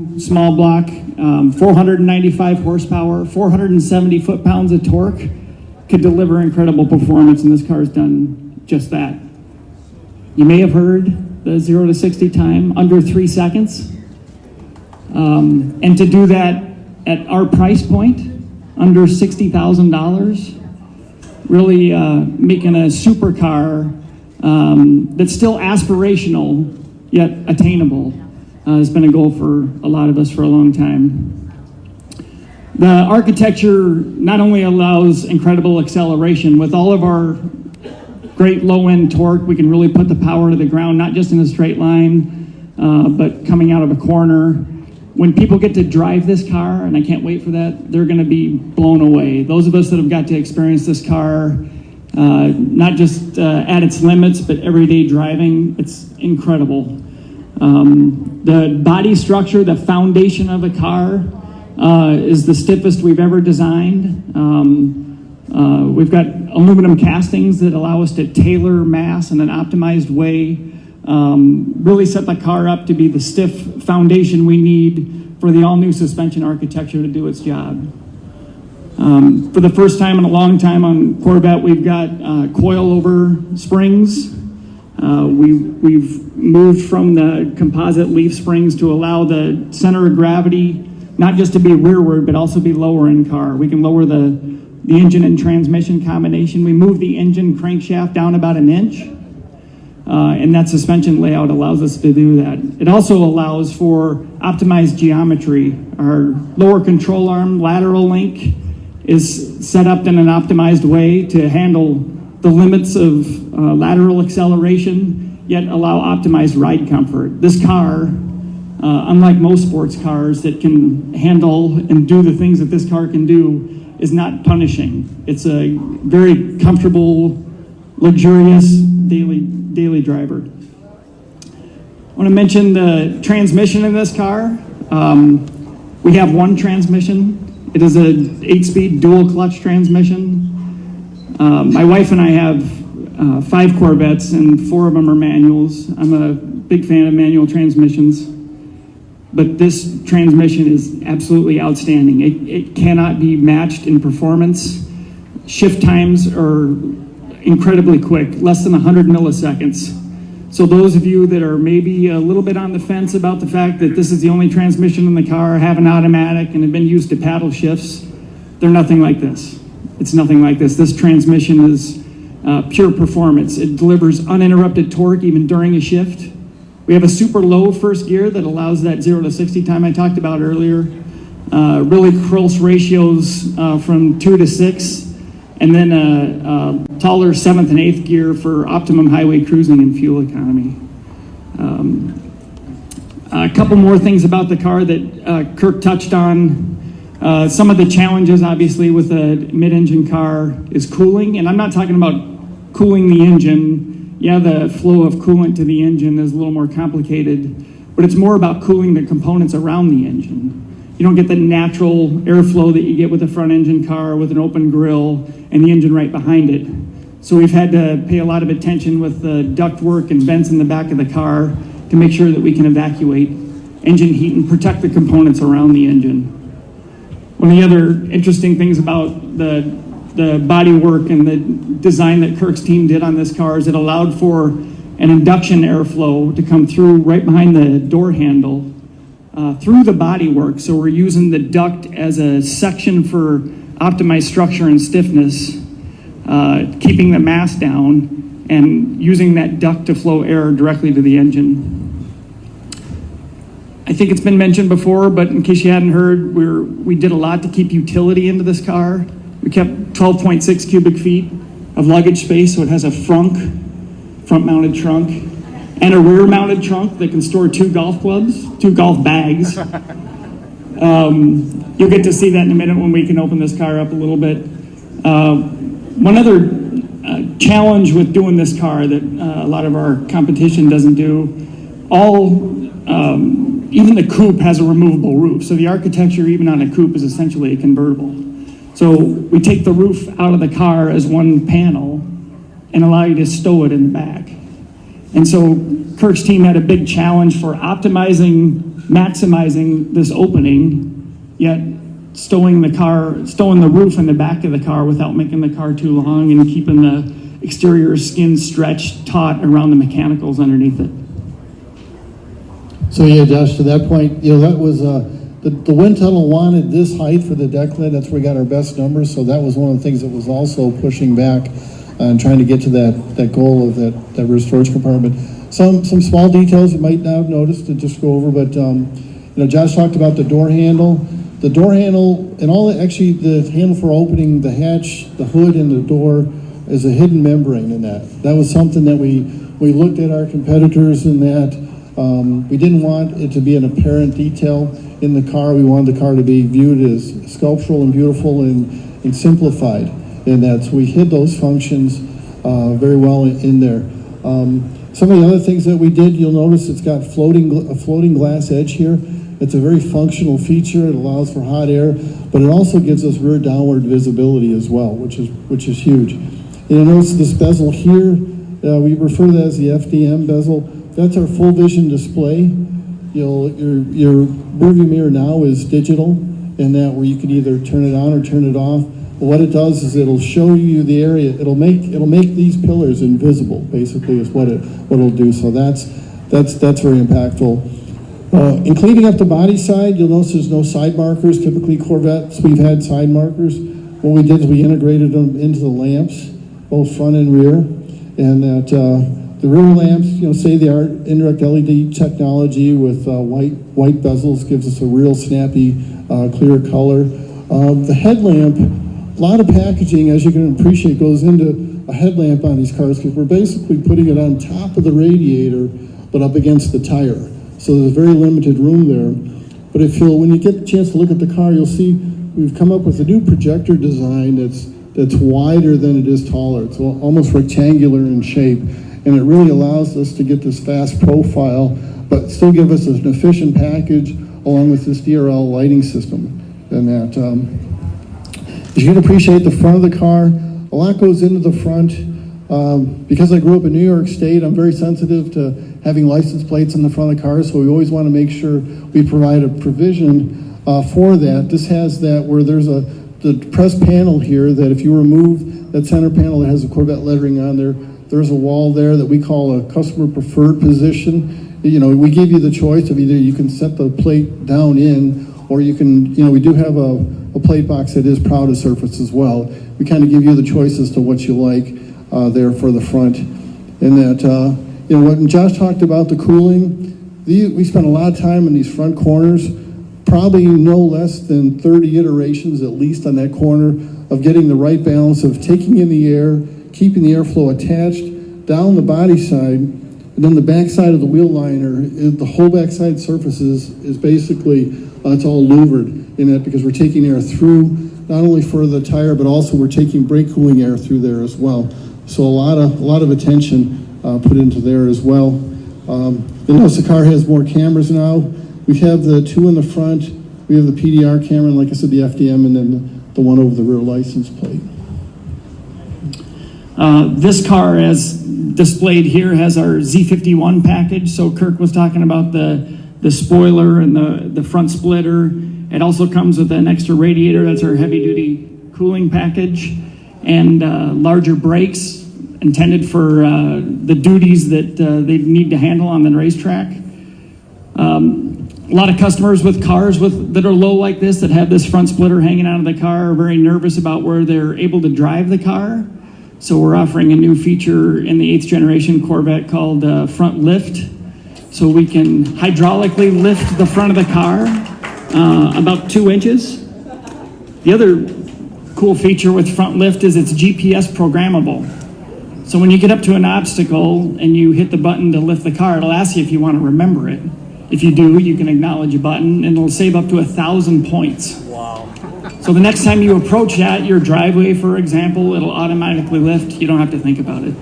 LT2 small block, 495 horsepower, 470 foot-pounds of torque, could deliver incredible performance, and this car's done just that. You may have heard the 0 to 60 time under 3 seconds. And to do that at our price point, under $60,000, really making a supercar that's still aspirational yet attainable has been a goal for a lot of us for a long time. The architecture not only allows incredible acceleration, with all of our great low-end torque, we can really put the power to the ground, not just in a straight line, but coming out of a corner. When people get to drive this car, and I can't wait for that, they're gonna be blown away. Those of us that have got to experience this car, not just at its limits, but everyday driving, it's incredible. The body structure, the foundation of the car, is the stiffest we've ever designed. We've got aluminum castings that allow us to tailor mass in an optimized way, really set the car up to be the stiff foundation we need for the all-new suspension architecture to do its job. For the first time in a long time on Corvette, we've got coil-over springs. We've moved from the composite leaf springs to allow the center of gravity not just to be rearward, but also be lower in car. We can lower the engine and transmission combination. We move the engine crankshaft down about an inch, and that suspension layout allows us to do that. It also allows for optimized geometry. Our lower control arm lateral link is set up in an optimized way to handle the limits of lateral acceleration, yet allow optimized ride comfort. This car, unlike most sports cars that can handle and do the things that this car can do, is not punishing. It's a very comfortable, luxurious daily driver. I want to mention the transmission in this car. We have one transmission. It is an 8-speed dual clutch transmission. My wife and I have 5 Corvettes, and 4 of them are manuals. I'm a big fan of manual transmissions, but this transmission is absolutely outstanding. It cannot be matched in performance. Shift times are incredibly quick, less than 100 milliseconds. So those of you that are maybe a little bit on the fence about the fact that this is the only transmission in the car, have an automatic, and have been used to paddle shifts, they're nothing like this. It's nothing like this. This transmission is pure performance. It delivers uninterrupted torque even during a shift. We have a super low first gear that allows that 0 to 60 time I talked about earlier. Really close ratios from 2 to 6. And then a taller 7th and 8th gear for optimum highway cruising and fuel economy. A couple more things about the car that Kirk touched on. Some of the challenges, obviously, with a mid-engine car is cooling. And I'm not talking about cooling the engine. Yeah, the flow of coolant to the engine is a little more complicated, but it's more about cooling the components around the engine. You don't get the natural airflow that you get with a front engine car with an open grill and the engine right behind it. So we've had to pay a lot of attention with the ductwork and vents in the back of the car to make sure that we can evacuate engine heat and protect the components around the engine. One of the other interesting things about the body work and the design that Kirk's team did on this car is it allowed for an induction airflow to come through right behind the door handle through the bodywork. So we're using the duct as a section for optimized structure and stiffness, keeping the mass down and using that duct to flow air directly to the engine. I think it's been mentioned before, but in case you hadn't heard, we did a lot to keep utility into this car. We kept 12.6 cubic feet of luggage space, so it has a front-mounted trunk, and a rear-mounted trunk that can store 2 golf clubs, 2 golf bags. You'll get to see that in a minute when we can open this car up a little bit. One other challenge with doing this car that a lot of our competition doesn't do, even the coupe has a removable roof. So the architecture even on a coupe is essentially a convertible. So we take the roof out of the car as one panel and allow you to stow it in the back. And so Kirk's team had a big challenge for optimizing maximizing this opening, yet stowing the roof in the back of the car without making the car too long and keeping the exterior skin stretched taut around the mechanicals underneath it. So yeah, Josh, to that point, that was the wind tunnel wanted this height for the deck lid. That's where we got our best numbers. So that was one of the things that was also pushing back and trying to get to that goal of that rear storage compartment. Some small details you might not have noticed to just go over, but Josh talked about the door handle. The door handle and actually the handle for opening the hatch, the hood, and the door is a hidden membrane in that. That was something that we looked at our competitors in that. We didn't want it to be an apparent detail in the car. We wanted the car to be viewed as sculptural and beautiful and simplified in that. So we hid those functions very well in there. Some of the other things that we did, you'll notice it's got a floating glass edge here. It's a very functional feature. It allows for hot air, but it also gives us rear downward visibility as well, which is huge. And you'll notice this bezel here, we refer to that as the FDM bezel. That's our full vision display. Your rearview mirror now is digital, in that where you can either turn it on or turn it off. But what it does is it'll show you the area. It'll make these pillars invisible. Basically, is what it'll do. So that's very impactful. In cleaning up the body side, you'll notice there's no side markers. Typically, Corvettes, we've had side markers. What we did is we integrated them into the lamps, both front and rear, and that the rear lamps, say they are indirect LED technology with white bezels, gives us a real snappy, clear color. The headlamp, a lot of packaging, as you can appreciate, goes into a headlamp on these cars because we're basically putting it on top of the radiator, but up against the tire. So there's very limited room there. But when you get a chance to look at the car, you'll see we've come up with a new projector design that's wider than it is taller. It's almost rectangular in shape, and it really allows us to get this fast profile, but still give us an efficient package along with this DRL lighting system. And that, as you can appreciate, the front of the car, a lot goes into the front. Because I grew up in New York State, I'm very sensitive to having license plates on the front of the car, so we always want to make sure we provide a provision for that. This has that where there's the press panel here that if you remove that center panel that has the Corvette lettering on there, there's a wall there that we call a customer preferred position. We give you the choice of either you can set the plate down in, or you can, we do have a plate box that is proud of surface as well. We kind of give you the choice as to what you like there for the front. And that, when Josh talked about the cooling, we spent a lot of time in these front corners, probably no less than 30 iterations at least on that corner of getting the right balance of taking in the air, keeping the airflow attached down the body side, and then the back side of the wheel liner, the whole backside surface is basically, it's all louvered in that because we're taking air through, not only for the tire, but also we're taking brake cooling air through there as well. So a lot of attention put into there as well. You'll notice the car has more cameras now. We have the two in the front. We have the PDR camera, and like I said, the FDM, and then the one over the rear license plate. This car, as displayed here, has our Z51 package. So Kirk was talking about the spoiler and the front splitter. It also comes with an extra radiator. That's our heavy-duty cooling package, and larger brakes intended for the duties that they need to handle on the racetrack. A lot of customers with cars that are low like this, that have this front splitter hanging out of the car, are very nervous about where they're able to drive the car. So we're offering a new feature in the 8th generation Corvette called front lift. So we can hydraulically lift the front of the car about 2 inches. The other cool feature with front lift is it's GPS programmable. So when you get up to an obstacle and you hit the button to lift the car, it'll ask you if you want to remember it. If you do, you can acknowledge a button, and it'll save up to 1,000 points. Wow. So the next time you approach your driveway, for example, it'll automatically lift. You don't have to think about it.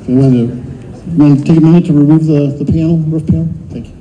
You want to take a minute to remove the panel, roof panel? Thank you.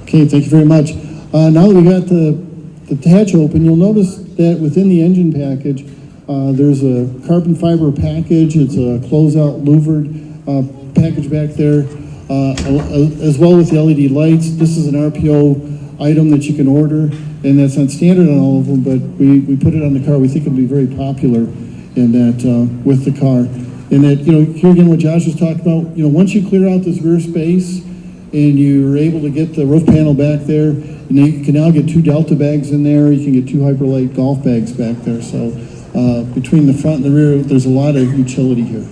Okay, thank you very much. Now that we got the hatch open, you'll notice that within the engine package, there's a carbon fiber package. It's a closeout louvered package back there, as well with the LED lights. This is an RPO item that you can order, and that's not standard on all of them, but we put it on the car. We think it'll be very popular in that with the car. And that, here again, what Josh was talking about, once you clear out this rear space and you're able to get the roof panel back there, you can now get 2 Delta bags in there. You can get 2 Hyperlite golf bags back there. So between the front and the rear, there's a lot of utility here.